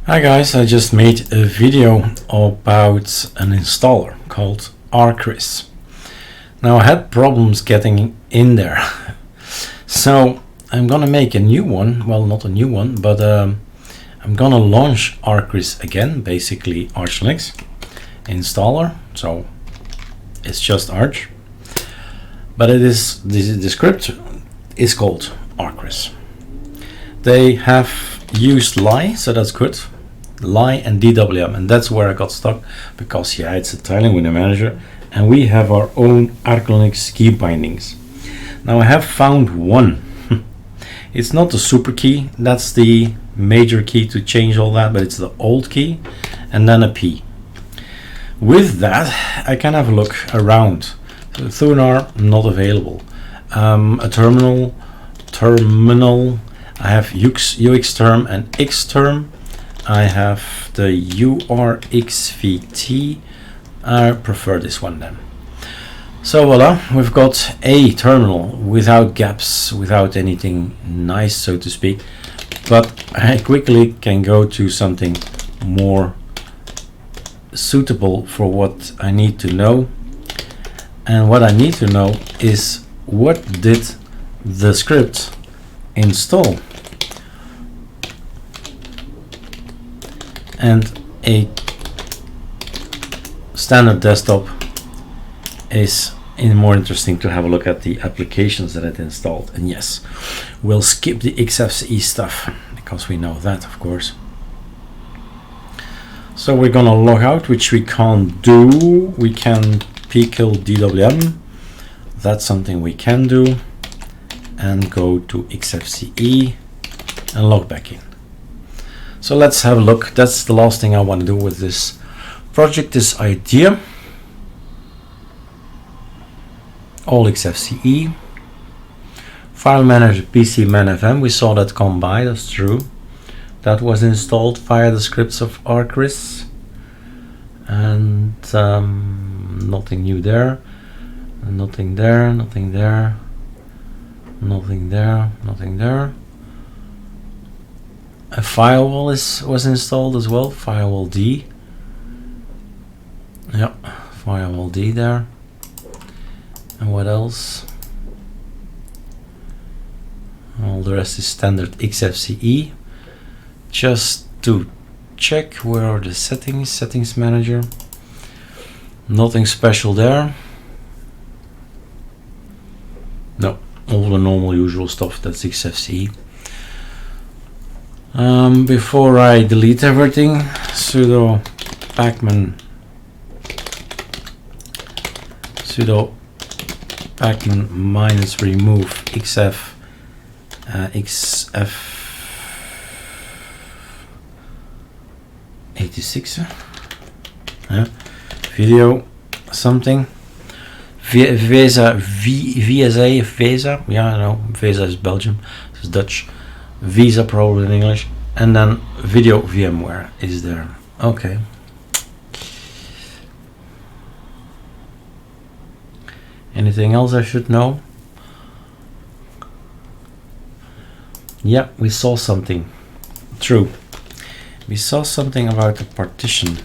Hi guys, I just made a video about an installer called ARCRIS. Now I had problems getting in there, so I'm gonna make a new one. Well, not a new one, but I'm gonna launch ARCRIS again, basically ArcoLinux installer. So it's just Arch, but it is the script is called ARCRIS. They have used Li, so that's good. Li and DWM, and that's where I got stuck, because yeah, it's a tiling window manager and we have our own ArcoLinux key bindings. Now I have found one. It's not the super key, that's the major key to change all that, but it's the old key and then a P. With that I can have a look around. So Thunar not available. A terminal, I have UX term and X term. I have the URXVT. I prefer this one then. So voila, we've got a terminal without gaps, without anything nice, so to speak. But I quickly can go to something more suitable for what I need to know. And what I need to know is, what did the script install? And a standard desktop is more interesting to have a look at the applications that it installed. And yes, we'll skip the XFCE stuff because we know that, of course. So we're gonna log out, which we can't do. We can pkill DWM, that's something we can do, and go to XFCE and log back in. So let's have a look. That's the last thing I want to do with this project, this idea. All XFCE. File manager PCManFM, we saw that come by, that's true. That was installed via the scripts of ARCRIS. And nothing new there. Nothing there, nothing there. Nothing there, nothing there. A firewall was installed as well, firewall D. Yep, firewall D there. And what else? All the rest is standard XFCE. Just to check, where are the settings manager. Nothing special there. No, all the normal usual stuff, that's XFCE. Before I delete everything, sudo pacman minus remove xf xf86 video something Vesa, yeah, I know Vesa is Belgium, this is Dutch. Visa probably in English, and then video VMware is there. Okay. Anything else I should know? Yeah, we saw something. True. We saw something about the partition.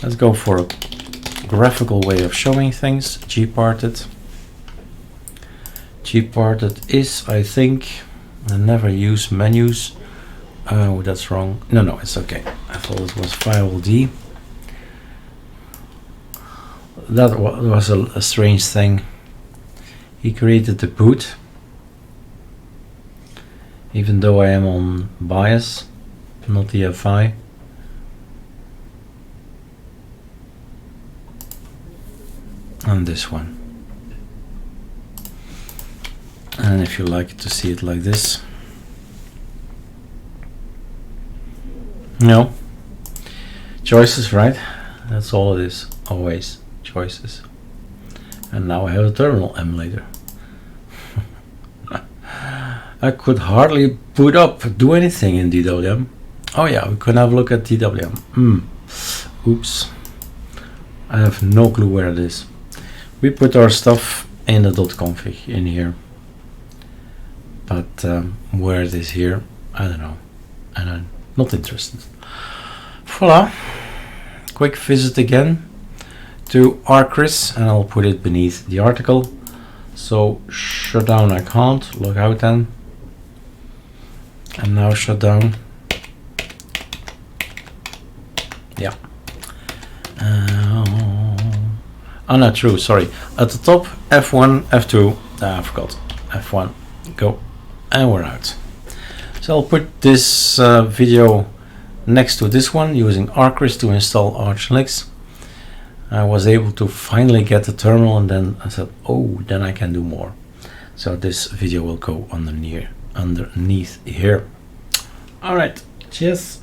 Let's go for a graphical way of showing things. Gparted. Gparted is, I think, I never use menus. Oh, that's wrong. No, it's okay. I thought it was firewall D. That was a strange thing. He created the boot, even though I am on BIOS, not the FI. And this one. And if you like to see it like this, no choices, right? That's all it is, always choices. And now I have a terminal emulator. I could hardly do anything in DWM. Oh yeah, we could have a look at DWM. Oops, I have no clue where it is. We put our stuff in the .config in here. But where it is here, I don't know, and I'm not interested. Voila, quick visit again to ARCRIS, and I'll put it beneath the article. So shut down I can't, log out then, and now shut down. Yeah. Oh, not true, sorry. At the top, F1, F2, I forgot, F1, go, and we're out. So I'll put this video next to this one, using ARCRIS to install ArcoLinux. I was able to finally get the terminal, and then I said, oh, then I can do more. So this video will go underneath here. All right, cheers.